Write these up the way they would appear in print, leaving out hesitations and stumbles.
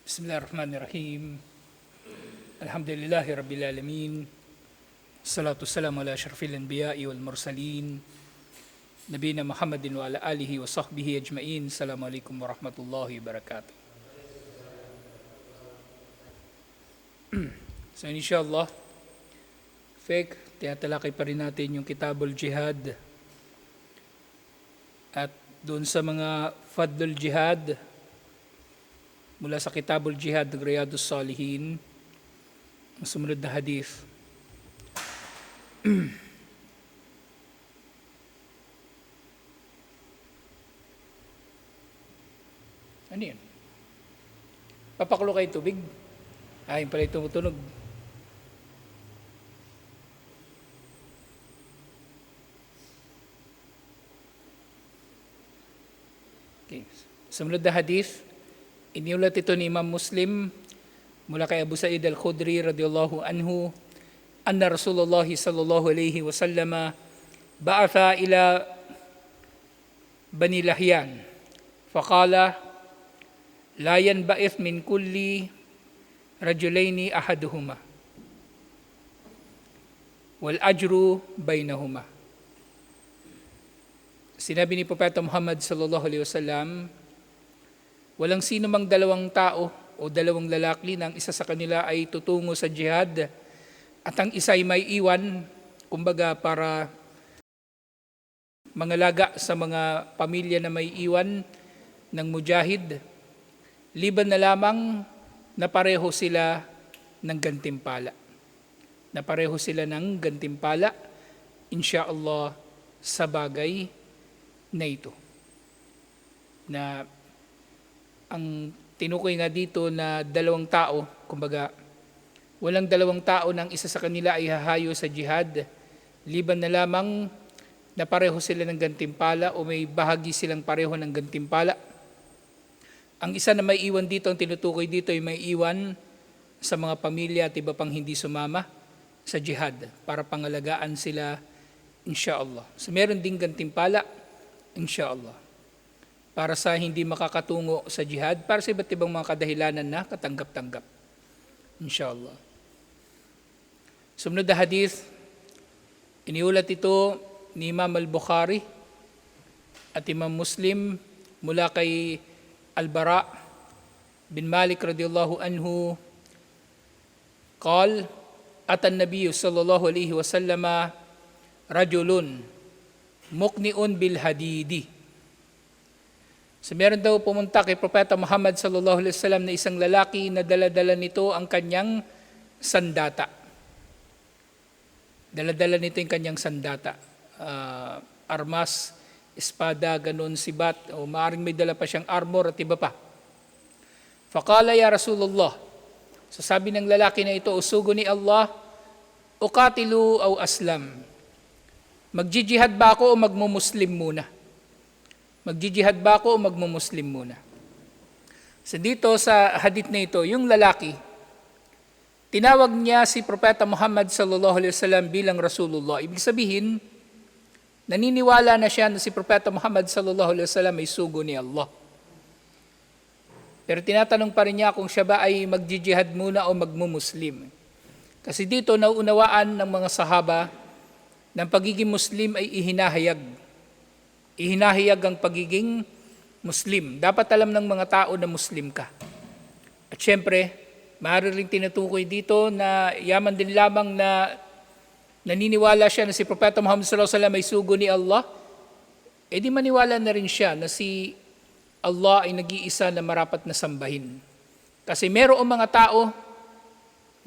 Bismillahirrahmanirrahim. Alhamdulillahi Rabbil Alamin. Salatu wassalamu ala asyrafil anbiya'i wal mursalin. Nabiyina Muhammadin wa ala alihi wa sahbihi ajma'in. Assalamualaikum warahmatullahi wabarakatuh. So inshallah, tinatalakay pa rin natin yung Kitabul Jihad. At doon sa mga Fadlul Jihad, mula sa Kitabul Jihad ng Riyadus Salihin, ang sumunod na hadith. Ano yan? Papakulo kayo tubig? Ayun pala tumutunog. Okay. Sumunod na hadith. Iniulat ito ni Imam Muslim mula kay Abu Sa'id al-Khudri radhiyallahu anhu anna Rasulullah sallallahu alaihi wasallam ba'atha ila Bani Lahyan faqala la yanba'ith min kulli rajulaini ahaduhuma wal ajru bainahuma. Sinabi ni Propeta Muhammad sallallahu alaihi wasallam, walang sino mang dalawang tao o dalawang lalaki na ang isa sa kanila ay tutungo sa jihad at ang isa ay may iwan, kumbaga para mangalaga sa mga pamilya na may iwan ng mujahid, liban na lamang na pareho sila ng gantimpala. Na pareho sila ng gantimpala, insyaallah, sa bagay na ito. Na ang tinukoy nga dito na dalawang tao, kumbaga, walang dalawang tao nang isa sa kanila ay hahayo sa jihad, liban na lamang na pareho sila ng gantimpala o may bahagi silang pareho ng gantimpala. Ang isa na may iwan dito, ang tinutukoy dito ay may iwan sa mga pamilya at iba pang hindi sumama sa jihad para pangalagaan sila, insyaallah. So meron ding gantimpala, insyaallah, para sa hindi makakatungo sa jihad, para sa iba't ibang mga kadahilanan na katanggap-tanggap. Inshallah. Sumunod na hadith, iniulat ito ni Imam al-Bukhari at Imam Muslim mula kay Al-Bara bin Malik radhiyallahu anhu, qal, atan Nabiy sallallahu alaihi wasallam rajulun muqni'un bil hadidi. So meron daw pumunta kay Propeta Muhammad sallallahu alaihi wasallam na isang lalaki na dala-dala nito ang kanyang sandata. Dala-dala nito yung kanyang sandata. Armas, espada, ganun, sibat, o maaaring may dala pa siyang armor at iba pa. Faqala ya Rasulullah, so sabi ng lalaki na ito, usugo ni Allah, uqatilu aw aslam. Magjijihad ba ako o magmumuslim muna? Magjijihad ba ako o magmumuslim muna? So dito sa hadith na ito, yung lalaki, tinawag niya si Propeta Muhammad sallallahu alaihi wasallam bilang Rasulullah. Ibig sabihin, naniniwala na siya na si Propeta Muhammad sallallahu alaihi wasallam ay sugo ni Allah. Pero tinatanong pa rin niya kung siya ba ay magjijihad muna o magmumuslim. Kasi dito nauunawaan ng mga sahaba ng pagiging Muslim ay ihinahayag. Ihinahayag ang pagiging Muslim. Dapat alam ng mga tao na Muslim ka. At syempre, maaari rin tinutukoy dito na yaman din lamang na naniniwala siya na si Propeta Muhammad sallallahu alaihi wasallam ay sugo ni Allah, di maniwala na rin siya na si Allah ay nag-iisa na marapat na sambahin. Kasi merong mga tao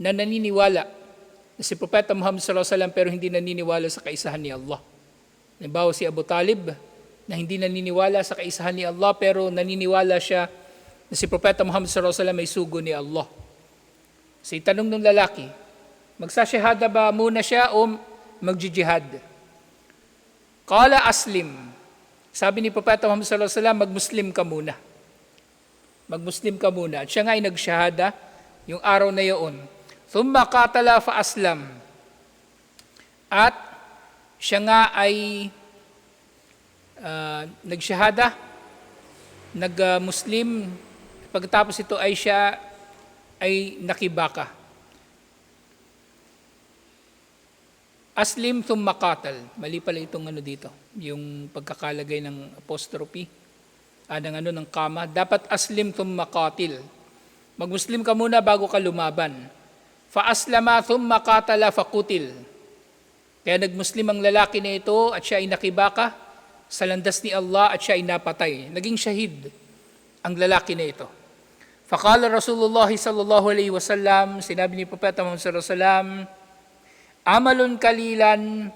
na naniniwala na si Propeta Muhammad sallallahu alaihi wasallam pero hindi naniniwala sa kaisahan ni Allah. Halimbawa si Abu Talib, na hindi naniniwala sa kaisahan ni Allah pero naniniwala siya na si Propeta Muhammad sallallahu alaihi wasallam ay sugo ni Allah. So itanong ng lalaki, magsasyahada ba muna siya o magjijihad? Qala aslim. Sabi ni Propeta Muhammad sallallahu alaihi wasallam, magmuslim ka muna. Magmuslim ka muna. At siya nga ay nagsyahada yung araw na yun. Thumma qatala fa aslam. At siya nga ay nagsyahada, nag-Muslim, pagkatapos ito ay siya ay nakibaka. Aslim thumma qatal. Mali pala itong dito, yung pagkakalagay ng apostrophe, ng kama. Dapat aslim thumma qatil. Magmuslim ka muna bago ka lumaban. Fa aslama thumma qatala faqutil. Kaya nagmuslim ang lalaki na ito at siya ay nakibaka sa landas ni Allah at siya ay napatay. Naging shahid ang lalaki na ito. Faqala Rasulullah sallallahu alaihi wasallam, sinabi ni Propeta Muhammad sallallahu alaihi wasallam, amalun kalilan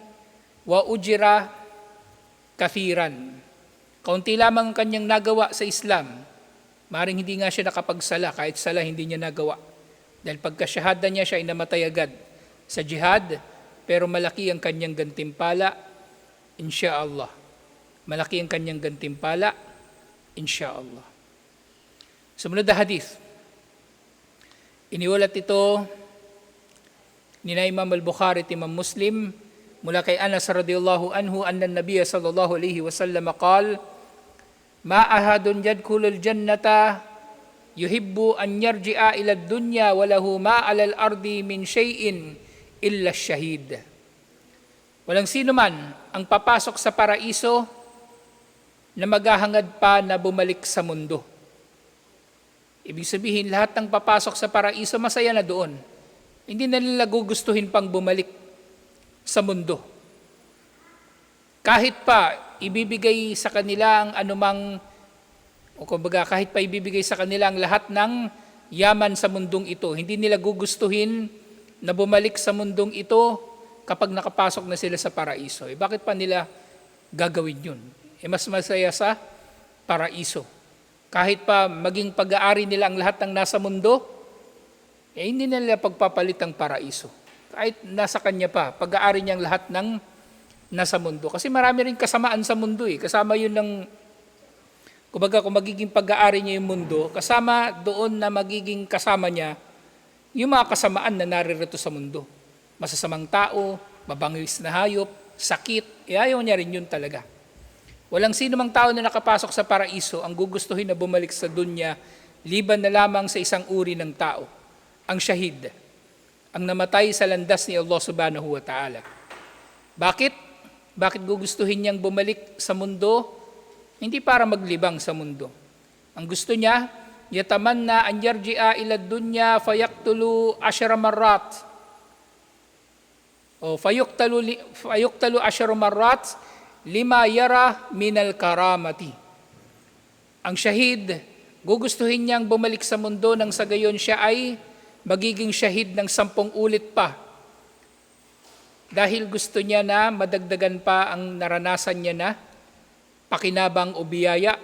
wa ujira kathiran. Kaunti lamang ang kanyang nagawa sa Islam. Maring hindi nga siya nakapagsala, kahit sala hindi niya nagawa. Dahil pagkasyahada niya, siya ay namatay agad sa jihad, pero malaki ang kanyang gantimpala, insyaallah. Malaki ang kanyang gantimpala, insyaallah. Sumunod na hadith. Iniulat ito ni Imam al-Bukhari at Imam Muslim mula kay Anas radhiyallahu anhu anna an-nabiy sallallahu alaihi wasallam qala ma ahadun yadkhulul jannata yuhibbu an yarji'a ila ad-dunya wa lahu ma 'ala al-ardi min shay'in illa ash-shahid. Walang sino man ang papasok sa paraiso na maghahangad pa na bumalik sa mundo. Ibig sabihin, lahat ng papasok sa paraiso masaya na doon. Hindi na nila gugustuhin pang bumalik sa mundo. Kahit pa ibibigay sa kanila ang anumang, o kumbaga kahit pa ibibigay sa kanila ang lahat ng yaman sa mundong ito, hindi nila gugustuhin na bumalik sa mundong ito kapag nakapasok na sila sa paraiso. Bakit pa nila gagawin yun? Mas masaya sa paraiso. Kahit pa maging pag-aari nila ang lahat ng nasa mundo, hindi nila pagpapalit ang paraiso. Kahit nasa kanya pa, pag-aari niya ang lahat ng nasa mundo. Kasi marami rin kasamaan sa mundo eh. Kasama yun ng, kumbaga kung magiging pag-aari niya yung mundo, kasama doon na magiging kasama niya yung mga kasamaan na naririto sa mundo. Masasamang tao, mabangis na hayop, sakit, ayaw niya rin yun talaga. Walang sino mang tao na nakapasok sa paraiso ang gugustuhin na bumalik sa dunya liban na lamang sa isang uri ng tao, ang shahid, ang namatay sa landas ni Allah subhanahu wa ta'ala. Bakit? Bakit gugustuhin niyang bumalik sa mundo? Hindi para maglibang sa mundo. Ang gusto niya, yatamanna an yarji'a ila dunya fayaktulu 10 marrat. O fayuktalu 10 marrat lima yara minal karamati. Ang shahid, gugustuhin niyang bumalik sa mundo nang sa gayon siya ay magiging shahid ng 10 ulit pa. Dahil gusto niya na madagdagan pa ang naranasan niya na pakinabang o biyaya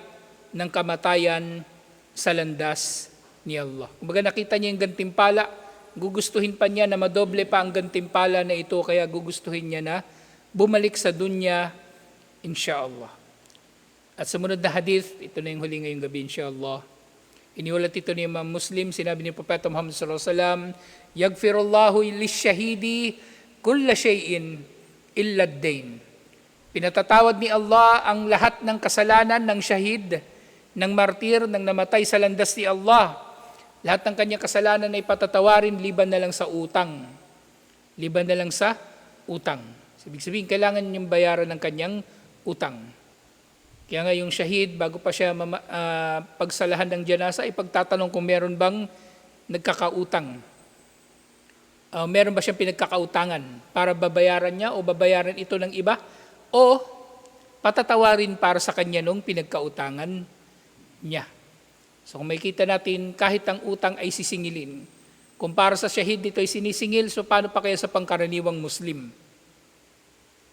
ng kamatayan sa landas ni Allah. Kumbaga nakita niya yung gantimpala, gugustuhin pa niya na madoble pa ang gantimpala na ito, kaya gugustuhin niya na bumalik sa dunya, insyaallah. At sumunod na hadith, ito na yung huli ngayong gabi, insyaallah. Iniulat ito ni Imam Muslim, sinabi ni Propeta Muhammad sallallahu alaihi wasallam, yaghfirullahu lish-shahidi kulla shay'in illa ad-dain. Pinatatawad ni Allah ang lahat ng kasalanan ng shahid, ng martir, ng namatay sa landas ni Allah. Lahat ng kanyang kasalanan ay patatawarin liban na lang sa utang. Liban na lang sa utang. Ibig sabihin, kailangan niyang bayaran ng kanyang utang. Kaya nga yung shahid, bago pa siya pagsalahan ng janasa, ay pagtatanong kung meron bang nagkakautang. Meron ba siyang pinagkakautangan para babayaran niya o babayaran ito ng iba? O patatawarin para sa kanya nung pinagkautangan niya. So kung makikita natin, kahit ang utang ay sisingilin. Kung para sa shahid dito ay sinisingil, so paano pa kaya sa pangkaraniwang Muslim?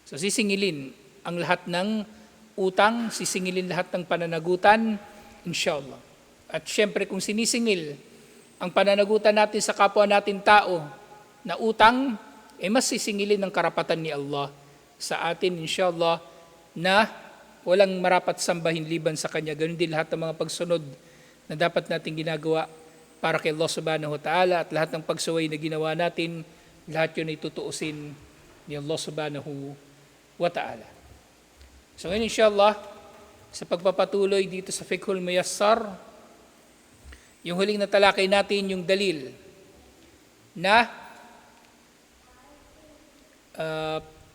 So sisingilin ang lahat ng utang, sisingilin lahat ng pananagutan, inshallah. At syempre kung sinisingil ang pananagutan natin sa kapwa natin tao na utang, mas sisingilin ng karapatan ni Allah sa atin, inshallah, na walang marapat sambahin liban sa Kanya. Ganun din lahat ng mga pagsunod na dapat natin ginagawa para kay Allah subhanahu wa ta'ala, at lahat ng pagsuway na ginawa natin, lahat yun ay tutuusin ni Allah subhanahu wa ta'ala. So ngayon inshallah, sa pagpapatuloy dito sa Fiqhul Muyassar, Yung huling natalakay natin yung dalil na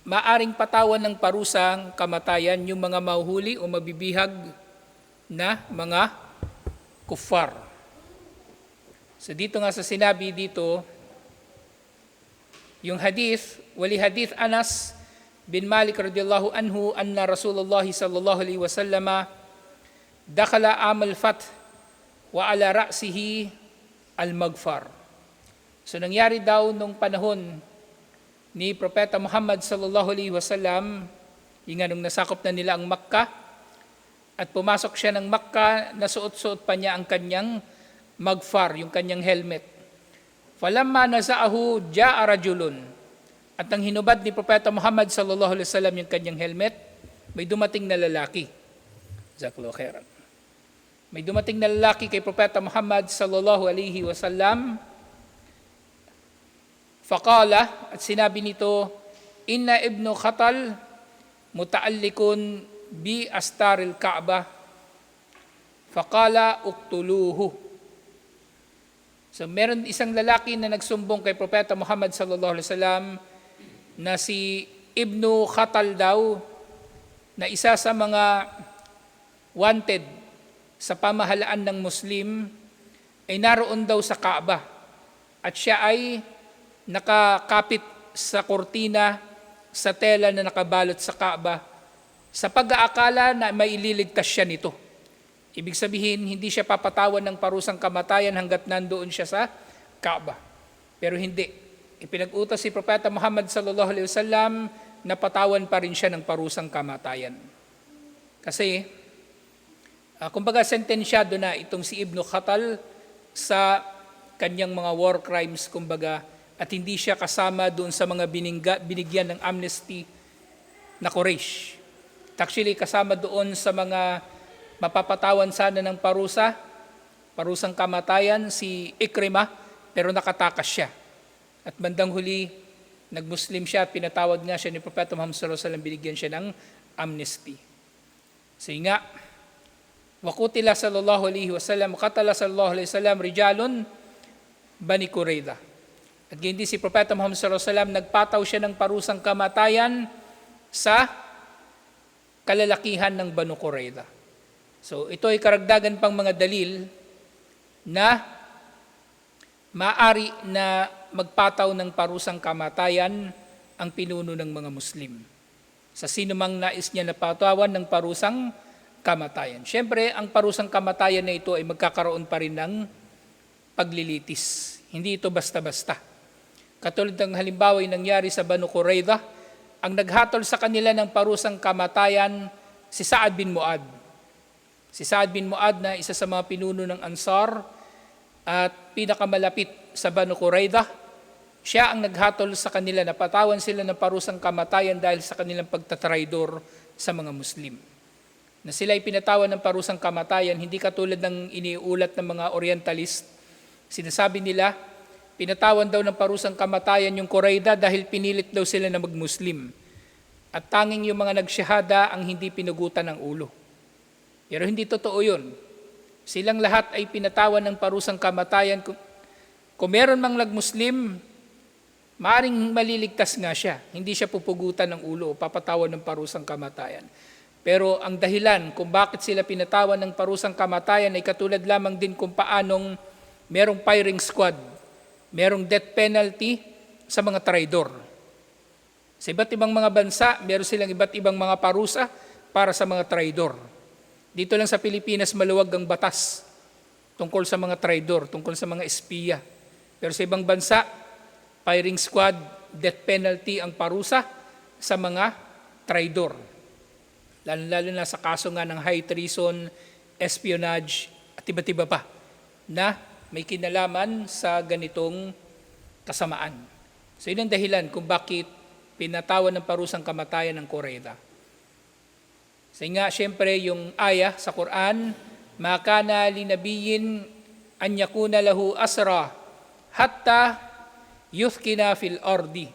maaring patawan ng parusang kamatayan yung mga mahuhuli o mabibihag na mga kuffar. So dito nga sa sinabi dito, yung hadith, wali hadith Anas bin Malik radiyallahu anhu anna Rasulullah sallallahu alaihi wasallam dakhala amal fath wa ala ra'sihi al-maghfar. So nangyari daw nung panahon ni Propeta Muhammad sallallahu alaihi wasallam, yung nung nasakop na nila ang Makkah, at pumasok siya ng Makkah, nasuot-suot pa niya ang kanyang maghfar, yung kanyang helmet. Falamma naza'ahu ja'a rajulun. At nang hinubad ni Propeta Muhammad sallallahu alaihi wasallam yung kanyang helmet, may dumating na lalaki. Jazakallahu khairan. May dumating na lalaki kay Propeta Muhammad sallallahu alaihi wasallam. Faqala, at sinabi nito, inna ibnu Khatal muta'allikun bi astaril Ka'bah. Faqala uqtuluhu. So meron isang lalaki na nagsumbong kay Propeta Muhammad sallallahu alaihi wasallam na si Ibnu Khatal daw, na isa sa mga wanted sa pamahalaan ng Muslim, ay naroon daw sa Kaaba at siya ay nakakapit sa kortina sa tela na nakabalot sa Kaaba sa pag-aakala na may ililigtas siya nito. Ibig sabihin, hindi siya papatawan ng parusang kamatayan hanggat nandoon siya sa Kaaba. Pero hindi. Ipinag-utos si Propeta Muhammad sallallahu alaihi wasallam na patawan pa rin siya ng parusang kamatayan. Kasi, kumbaga sentensyado na itong si Ibnu Khatal sa kanyang mga war crimes, kumbaga, at hindi siya kasama doon sa mga binigyan ng amnesty na Quraysh. Actually, kasama doon sa mga mapapatawan sana ng parusang kamatayan, si Ikrimah, pero nakatakas siya. At bandang huli, nag-Muslim siya at pinatawad nga siya ni Propeta Muhammad sallallahu alaihi wasallam, binigyan siya ng amnesty. So nga, waqutila sallallahu alaihi wasallam, qatala sallallahu alaihi wasallam, rijalun Bani Qurayza. At hindi si Propeta Muhammad sallallahu alaihi wasallam, nagpataw siya ng parusang kamatayan sa kalalakihan ng Banu Qurayza. So ito ay karagdagan pang mga dalil na maaari na magpataw ng parusang kamatayan ang pinuno ng mga Muslim sa sino mang nais niya na patawan ng parusang kamatayan. Siyempre, ang parusang kamatayan na ito ay magkakaroon pa rin ng paglilitis. Hindi ito basta-basta. Katulad ng halimbawa ay nangyari sa Banu Qurayza, ang naghatol sa kanila ng parusang kamatayan si Sa'ad bin Mu'ad. Si Sa'ad bin Mu'ad na isa sa mga pinuno ng Ansar at pinakamalapit sa Banu Qurayza, siya ang naghatol sa kanila na patawan sila ng parusang kamatayan dahil sa kanilang pagtatraidor sa mga Muslim. Na sila ay pinatawan ng parusang kamatayan, hindi katulad ng iniulat ng mga Orientalist. Sinasabi nila, pinatawan daw ng parusang kamatayan yung Qurayza dahil pinilit daw sila na mag-Muslim. At tanging yung mga nagsyahada ang hindi pinugutan ng ulo. Pero hindi totoo yun. Silang lahat ay pinatawan ng parusang kamatayan. Kung meron mang nag-Muslim, maaring maliligtas nga siya. Hindi siya pupugutan ng ulo o papatawan ng parusang kamatayan. Pero ang dahilan kung bakit sila pinatawan ng parusang kamatayan ay katulad lamang din kung paanong merong firing squad, merong death penalty sa mga traidor. Sa iba't ibang mga bansa, meron silang iba't ibang mga parusa para sa mga traidor. Dito lang sa Pilipinas, maluwag ang batas tungkol sa mga traidor, tungkol sa mga espiya. Pero sa ibang bansa, firing squad, death penalty ang parusa sa mga traidor. Lalo na sa kaso nga ng high treason, espionage, at iba't iba pa na may kinalaman sa ganitong kasamaan. So yun ang dahilan kung bakit pinatawan ng parusang kamatayan ng Qurayza. So nga, syempre yung aya sa Quran, ma kana linabiyin an yakuna lahu asra hatta yuthkina fil ardi.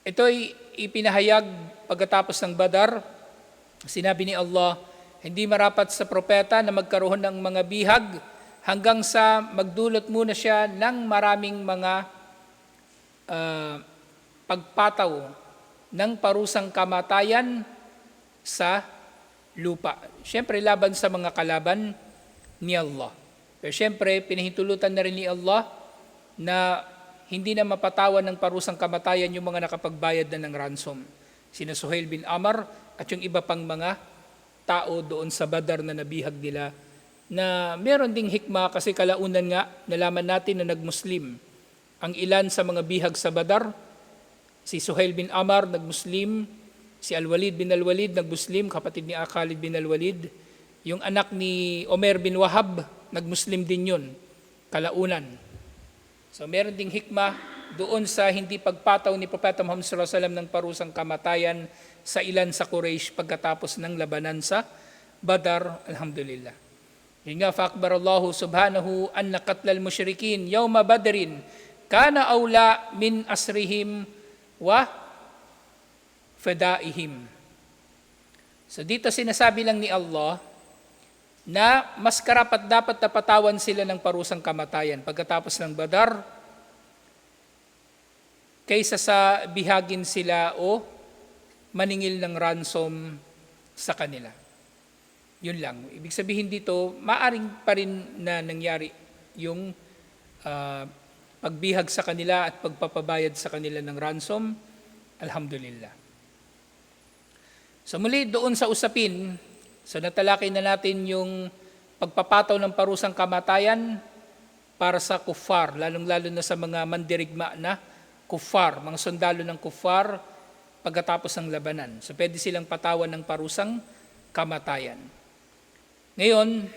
Ito'y ipinahayag pagkatapos ng Badar. Sinabi ni Allah, hindi marapat sa propeta na magkaroon ng mga bihag hanggang sa magdulot muna siya ng maraming mga pagpataw ng parusang kamatayan sa lupa. Siyempre, laban sa mga kalaban ni Allah. Pero siyempre, pinahintulutan na rin ni Allah na hindi na mapatawan ng parusang kamatayan yung mga nakapagbayad na ng ransom. Sina Suhail bin Amr at yung iba pang mga tao doon sa Badar na nabihag nila, na meron ding hikma kasi kalaunan nga nalaman natin na nagmuslim ang ilan sa mga bihag sa Badar. Si Suhail bin Amr nagmuslim, si Al-Walid bin Al-Walid nagmuslim, kapatid ni Khalid bin Al-Walid. Yung anak ni Omer bin Wahab, nagmuslim din yun, kalaunan. So meron ding hikmah doon sa hindi pagpataw ni Propeta Muhammad sallallahu alaihi wasallam ng parusang kamatayan sa ilan sa Quraysh pagkatapos ng labanan sa Badar, alhamdulillah. Yun nga, fa'akbar Allah subhanahu anna qatlal musyrikin yawma badrin kana awla min asrihim wa fadaihim. So dito sinasabi lang ni Allah na mas karapat dapat na patawan sila ng parusang kamatayan pagkatapos ng Badar kaysa sa bihagin sila o maningil ng ransom sa kanila. Yun lang. Ibig sabihin dito, maaring pa rin na nangyari yung pagbihag sa kanila at pagpapabayad sa kanila ng ransom. Alhamdulillah. So muli doon sa usapin, so natalakay na natin yung pagpapataw ng parusang kamatayan para sa kuffar, lalong-lalo na sa mga mandirigma na kuffar, mga sundalo ng kuffar pagkatapos ng labanan. So pwede silang patawan ng parusang kamatayan. Ngayon,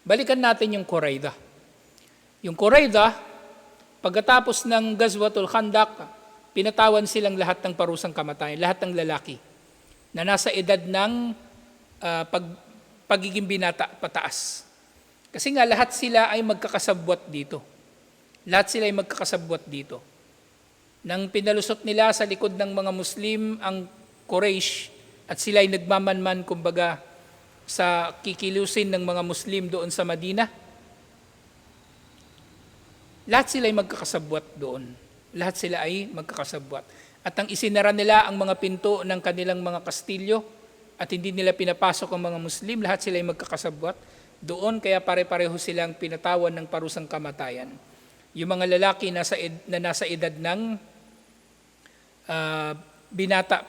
balikan natin yung Quraydah. Yung Quraydah, pagkatapos ng Ghazwatul Khandaq, pinatawan silang lahat ng parusang kamatayan, lahat ng lalaki na nasa edad ng pagiging binata pataas. Kasi nga lahat sila ay magkakasabwat dito. Lahat sila ay magkakasabwat dito. Nang pinalusot nila sa likod ng mga Muslim ang Quraysh at sila ay nagmamanman kumbaga sa kikilusin ng mga Muslim doon sa Madina, lahat sila ay magkakasabwat doon. Lahat sila ay magkakasabwat. At ang isinara nila ang mga pinto ng kanilang mga kastilyo at hindi nila pinapasok ang mga Muslim, lahat sila ay magkakasabwat doon, kaya pare-pareho silang pinatawan ng parusang kamatayan. Yung mga lalaki na nasa edad ng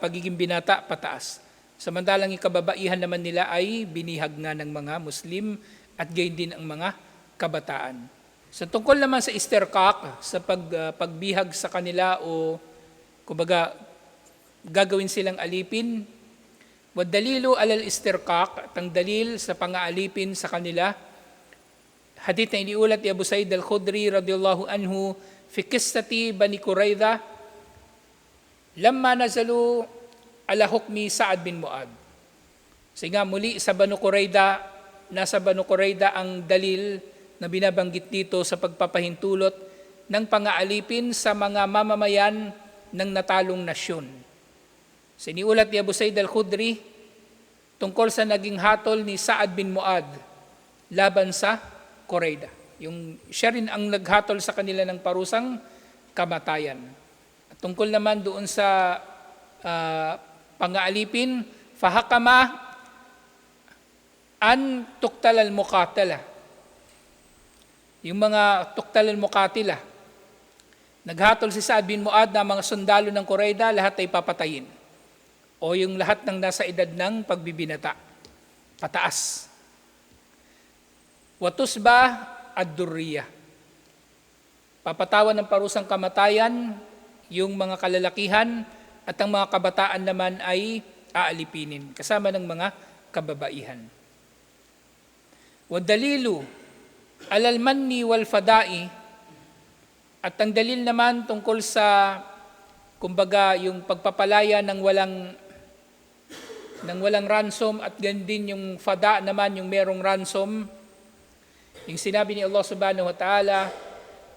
pagiging binata pataas. Samantalang yung kababaihan naman nila ay binihag nga ng mga Muslim at gayon din ang mga kabataan. So tungkol naman sa istirqaq, sa pagbihag sa kanila o kumbaga gagawin silang alipin, wadalilu alal istirqaq, at ang dalil sa pang-aalipin sa kanila, hadith na iniulat ni Abu Sa'id al-Khudri radiyallahu anhu fi qissati Bani Qurayza lamma nazalu ala hukmi Sa'ad bin Mu'ad. Kasi nga muli sa Banu Qurayza, nasa Banu Qurayza ang dalil na binabanggit dito sa pagpapahintulot ng pang-aalipin sa mga mamamayan ng natalong nasyon. Siniulat ni Abu Sa'id al-Khudri tungkol sa naging hatol ni Sa'ad bin Mu'ad laban sa Qurayza. Yung siya rin ang naghatol sa kanila ng parusang kamatayan. At tungkol naman doon sa pang-aalipin, fahakama an tuktal al-muqatala. Yung mga tuktal al-muqatila, naghatol si Sa'ad bin Mu'ad na mga sundalo ng Qurayza, lahat ay papatayin. O yung lahat ng nasa edad ng pagbibinata, pataas. Watusba ad-durriya. Papatawan ng parusang kamatayan yung mga kalalakihan at ang mga kabataan naman ay aalipinin kasama ng mga kababaihan. Wadalilu alal manni wal fada'i, at ang dalil naman tungkol sa kumbaga yung pagpapalaya ng walang ransom at ganun din yung fada naman yung merong ransom. Yung sinabi ni Allah subhanahu wa ta'ala,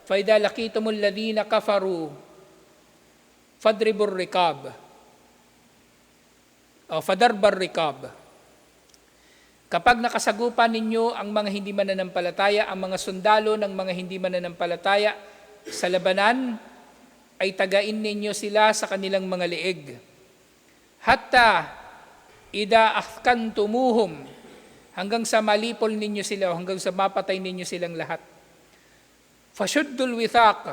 فَإِذَا لَقِيتُمُ الَّذِينَ كَفَرُوا فَضْرِبُوا الرِّقَابَ o فَضَرْبَ الرِّقَابَ. Kapag nakasagupan ninyo ang mga hindi mananampalataya, ang mga sundalo ng mga hindi mananampalataya sa labanan, ay tagain ninyo sila sa kanilang mga leeg. Hatta ida athkantumuhum, hanggang sa malipol ninyo sila, hanggang sa mapatay ninyo silang lahat. Fashuddul withaq,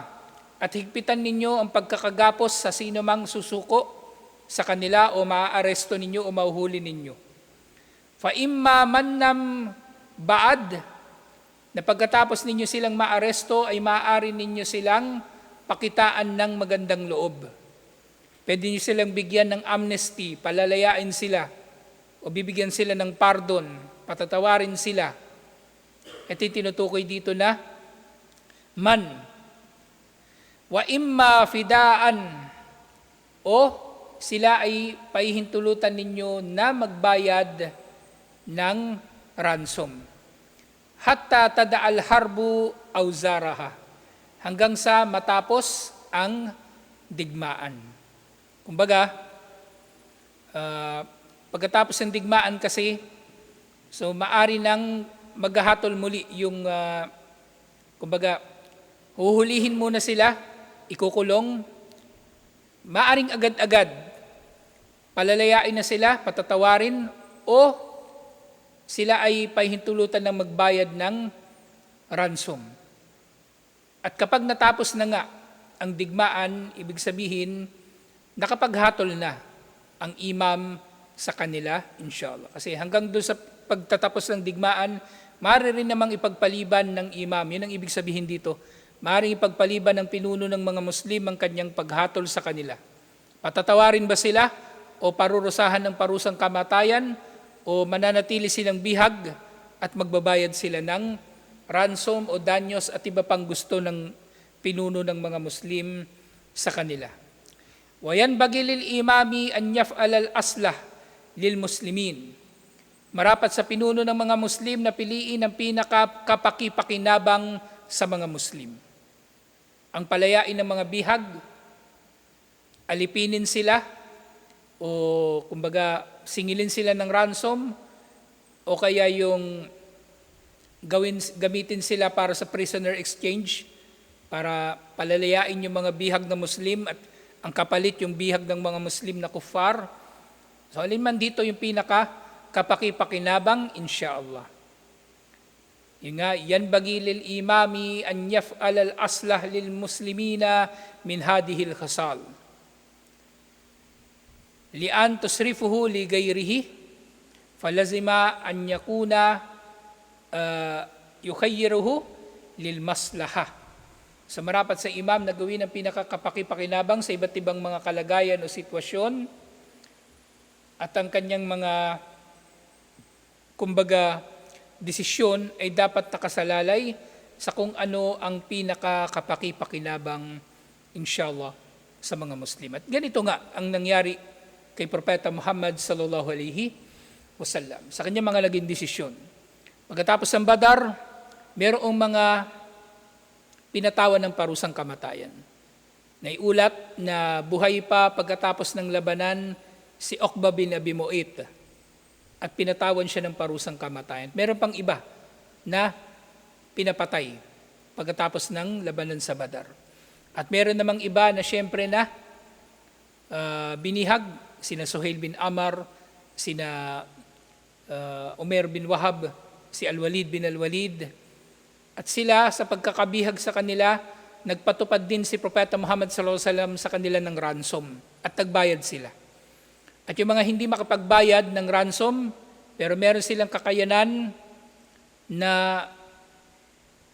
at higpitan ninyo ang pagkakagapos sa sino mang susuko sa kanila o maaaresto ninyo o mahuhuli ninyo. Fa imma mannam baad, na pagkatapos ninyo silang maaresto ay maaari ninyo silang pakitaan ng magandang loob. Pwede niyo silang bigyan ng amnesty, palalayain sila, o bibigyan sila ng pardon, patatawarin sila. Ito yung tinutukoy dito na man. Wa imma fidaan, o sila ay pahihintulutan ninyo na magbayad ng ransom. Hatta tada'al harbu auzaraha, hanggang sa matapos ang digmaan. Kumbaga, pagkatapos ng digmaan kasi, so maari nang maghahatol muli yung, kumbaga, huhulihin muna sila, ikukulong, maaring agad-agad, palalayain na sila, patatawarin, o sila ay pahintulutan ng magbayad ng ransom. At kapag natapos na nga ang digmaan, ibig sabihin, nakapaghatol na ang imam sa kanila, inshallah. Kasi hanggang doon sa pagtatapos ng digmaan, maaari rin namang ipagpaliban ng imam. Yun ang ibig sabihin dito. Maaari ipagpaliban ng pinuno ng mga Muslim ang kanyang paghatol sa kanila. Patatawarin ba sila o parurusahan ng parusang kamatayan, o mananatili silang bihag at magbabayad sila ng ransom o danyos at iba pang gusto ng pinuno ng mga Muslim sa kanila. Wayan bagilil imami an yaf'al al aslah lil muslimin. Marapat sa pinuno ng mga Muslim na piliin ang pinakakapakipakinabang sa mga Muslim. Ang palayain ng mga bihag, alipinin sila, o kumbaga singilin sila ng ransom, o kaya yung gamitin sila para sa prisoner exchange, para palalayain yung mga bihag na Muslim at ang kapalit yung bihag ng mga Muslim na kuffar. So alin man dito yung pinaka-kapakipakinabang, insyaallah. Yung nga, yan bagi lil imami an yaf'al al aslah lil muslimina min hadihil khasal. Lian tusrifuhu li gayrihi, falazima an yakuna yukhayyiruhu lil maslaha. So marapat sa imam na gawin ang pinakakapakipakinabang sa iba't ibang mga kalagayan o sitwasyon, at ang kanyang mga, kumbaga, desisyon ay dapat nakasalalay sa kung ano ang pinakakapakipakinabang, inshallah, sa mga Muslim. At ganito nga ang nangyari kay Propeta Muhammad sallallahu alaihi wasallam sa kanyang mga naging desisyon. Pagkatapos ng Badar, mayroong mga pinatawan ng parusang kamatayan. Naiulat na buhay pa pagkatapos ng labanan si Uqba bin Abi Mu'ayt at pinatawan siya ng parusang kamatayan. Meron pang iba na pinapatay pagkatapos ng labanan sa Badar. At meron namang iba na siyempre na binihag, sina Suhail bin Amr, sina Umair bin Wahab, si Al-Walid bin Al-Walid. At sila sa pagkakabihag sa kanila, nagpatupad din si Propeta Muhammad sallallahu alaihi wasallam sa kanila ng ransom at nagbayad sila. At yung mga hindi makapagbayad ng ransom, pero meron silang kakayanan na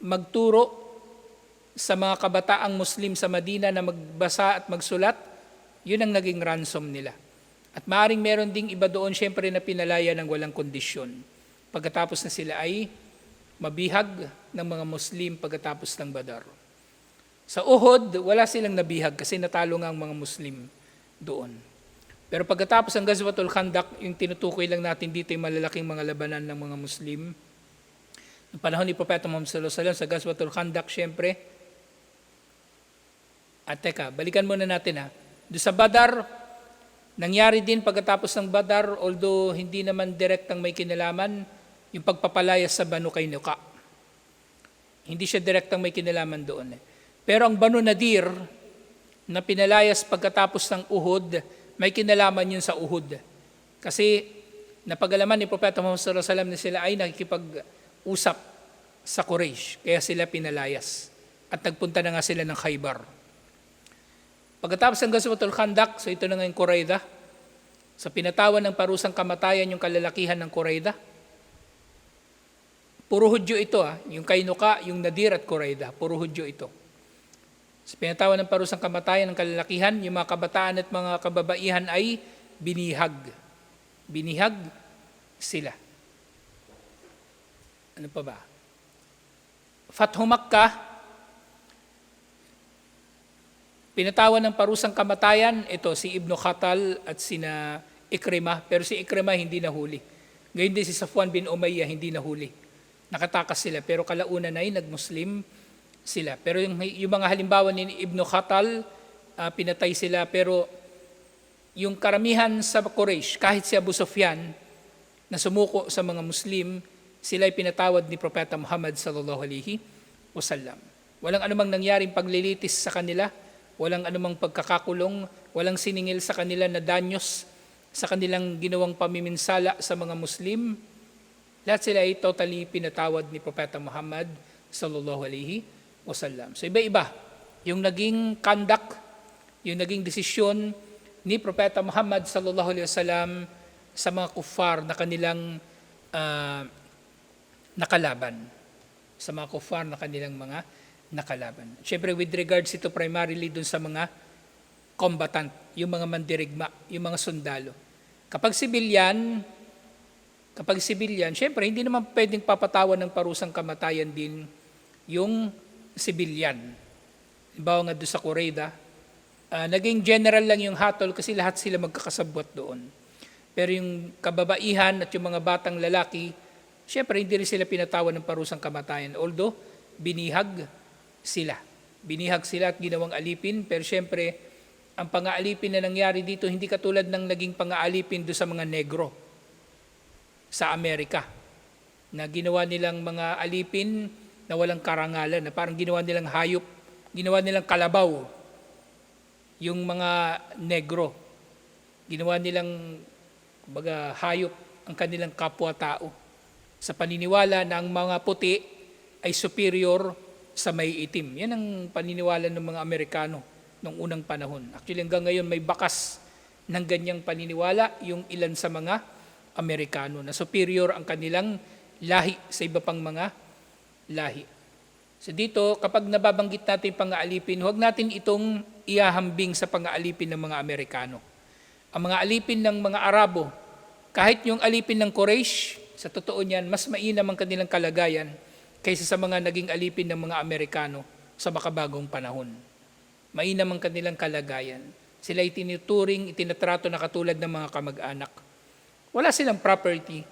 magturo sa mga kabataang Muslim sa Madina na magbasa at magsulat, yun ang naging ransom nila. At maaaring meron ding iba doon siyempre na pinalaya ng walang kondisyon. Pagkatapos na sila ay mabihag ng mga Muslim pagkatapos ng Badar. Sa Uhud, wala silang nabihag kasi natalo nga ang mga Muslim doon. Pero pagkatapos ng Ghazwatul Khandaq, yung tinutukoy lang natin dito yung malalaking mga labanan ng mga Muslim. Noong panahon ni Propeta Muhammad sallallahu alaihi wasallam sa Ghazwatul Khandaq, siyempre. At teka, balikan muna natin . Doon sa Badar, nangyari din pagkatapos ng Badar, although hindi naman direktang may kinalaman, yung pagpapalayas sa Banu Qaynuqa. Hindi siya direktang may kinalaman doon. Pero ang Banu Nadir na pinalayas pagkatapos ng Uhud, may kinalaman yun sa Uhud. Kasi napagalaman ni Propeta Muhammad sallallahu alaihi wasallam na sila ay nakikipag-usap sa Quraysh, kaya sila pinalayas. At nagpunta na nga sila ng Khaybar. Pagkatapos ng Ghazwatul Khandaq, so ito na ngayon Quraydah, sa pinatawan ng parusang kamatayan yung kalalakihan ng Quraydah. Puro Hudyo ito, yung Qaynuqa, yung Nadir at Quraydah, puro Hudyo ito. Sa pinatawan ng parusang kamatayan ng kalalakihan, yung mga kabataan at mga kababaihan ay binihag. Binihag sila. Ano pa ba? Fathu Makkah, pinatawan ng parusang kamatayan, ito si Ibn Khatal at sina Ikrimah, pero si Ikrimah hindi nahuli. Ngayon din si Safwan bin Umayyah hindi nahuli. Nakatakas sila, pero kalaunan ay nag-Muslim sila. Pero yung mga halimbawa ni Ibn Khatal, pinatay sila, pero yung karamihan sa Quraysh, kahit si Abu Sufyan, na sumuko sa mga Muslim, sila ay pinatawad ni Propeta Muhammad sallallahu alaihi wasallam. Walang anumang nangyaring paglilitis sa kanila, walang anumang pagkakakulong, walang siningil sa kanila na danyos sa kanilang ginawang pamiminsala sa mga Muslim. Lahat sila ay totally pinatawad ni Propeta Muhammad sallallahu alaihi wasallam. So iba-iba yung naging conduct, yung naging desisyon ni Propeta Muhammad sallallahu alaihi wasallam sa mga kuffar na kanilang nakalaban. Sa mga kuffar na kanilang mga nakalaban. Siyempre with regards ito primarily dun sa mga combatant, yung mga mandirigma, yung mga sundalo. Kapag sibilyan, siyempre hindi naman pwedeng papatawan ng parusang kamatayan din yung sibilyan. Halimbawa nga doon sa Quraydah, naging general lang yung hatol kasi lahat sila magkakasabwat doon. Pero yung kababaihan at yung mga batang lalaki, siyempre hindi rin sila pinatawan ng parusang kamatayan. Although, binihag sila. Binihag sila at ginawang alipin, pero siyempre, ang pang-aalipin na nangyari dito, hindi katulad ng naging pang-aalipin doon sa mga negro sa Amerika, na ginawa nilang mga alipin na walang karangalan, na parang ginawa nilang hayop, ginawa nilang kalabaw, yung mga negro. Ginawa nilang hayop ang kanilang kapwa-tao sa paniniwala na ang mga puti ay superior sa may itim. Yan ang paniniwala ng mga Amerikano noong unang panahon. Actually hanggang ngayon may bakas ng ganyang paniniwala yung ilan sa mga Amerikano na superior ang kanilang lahi sa iba pang mga lahi. So dito, kapag nababanggit natin pang-aalipin, huwag natin itong iahambing sa pang-aalipin ng mga Amerikano. Ang mga alipin ng mga Arabo, kahit yung alipin ng Quraysh, sa totoo niyan, mas mainam ang kanilang kalagayan kaysa sa mga naging alipin ng mga Amerikano sa makabagong panahon. Mainam ang kanilang kalagayan. Sila itinuturing, itinatrato na katulad ng mga kamag-anak. Wala silang property,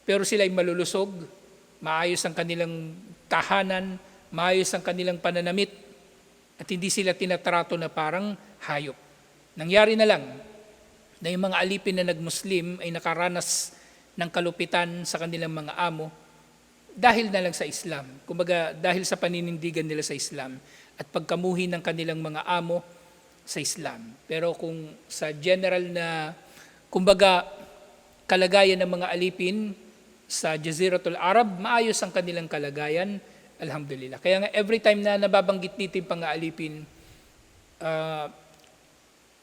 pero sila ay malulusog, maayos ang kanilang tahanan, maayos ang kanilang pananamit, at hindi sila tinatrato na parang hayop. Nangyari na lang na yung mga alipin na nag-Muslim ay nakaranas ng kalupitan sa kanilang mga amo dahil na lang sa Islam. Kumbaga dahil sa paninindigan nila sa Islam at pagkamuhi ng kanilang mga amo sa Islam. Pero kung sa general na, kumbaga, kalagayan ng mga alipin sa Jaziratul Arab, maayos ang kanilang kalagayan, alhamdulillah. Kaya nga every time na nababanggit nito yung pang-aalipin,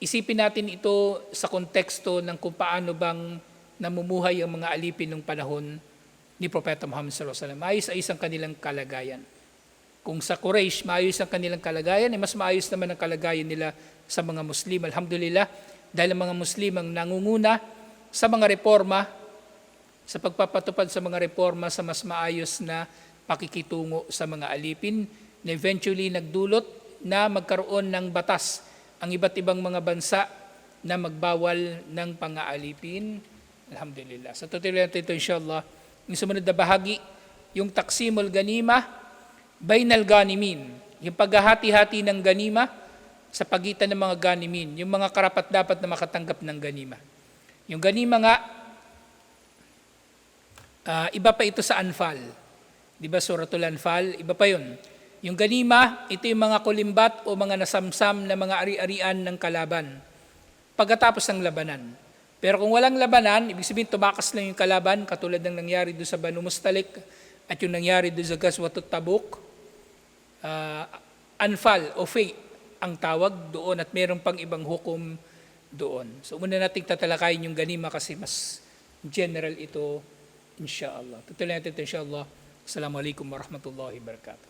isipin natin ito sa konteksto ng kung paano bang namumuhay ang mga alipin ng panahon ni Propeta Muhammad sallallahu alaihi wasallam. Maayos-ayos ang kanilang kalagayan. Kung sa Quraysh, maayos ang kanilang kalagayan, mas maayos naman ang kalagayan nila sa mga Muslim. Alhamdulillah, dahil ang mga Muslim ang nangunguna sa mga reforma, sa pagpapatupad sa mga reforma sa mas maayos na pakikitungo sa mga alipin, na eventually nagdulot na magkaroon ng batas ang iba't ibang mga bansa na magbawal ng pang-aalipin. Alhamdulillah. Sa tutuloy natin ito, inshallah, yung sumunod na bahagi, yung taksimul ganima, bainal ganimin, yung paghahati-hati ng ganima sa pagitan ng mga ganimin, yung mga karapat-dapat na makatanggap ng ganima. Yung ganima nga, Iba pa ito sa Anfal. Di ba Suratul Anfal? Iba pa yun. Yung ganima, ito yung mga kulimbat o mga nasamsam na mga ari-arian ng kalaban pagkatapos ng labanan. Pero kung walang labanan, ibig sabihin tumakas lang yung kalaban, katulad ng nangyari doon sa Banu Mustalik at yung nangyari doon sa Ghazwatut Tabuk, Anfal o fate ang tawag doon at mayroon pang ibang hukom doon. So muna nating tatalakayin yung ganima kasi mas general ito, inshallah. Tutuloy natin ito, inshallah. Assalamualaikum warahmatullahi wabarakatuh.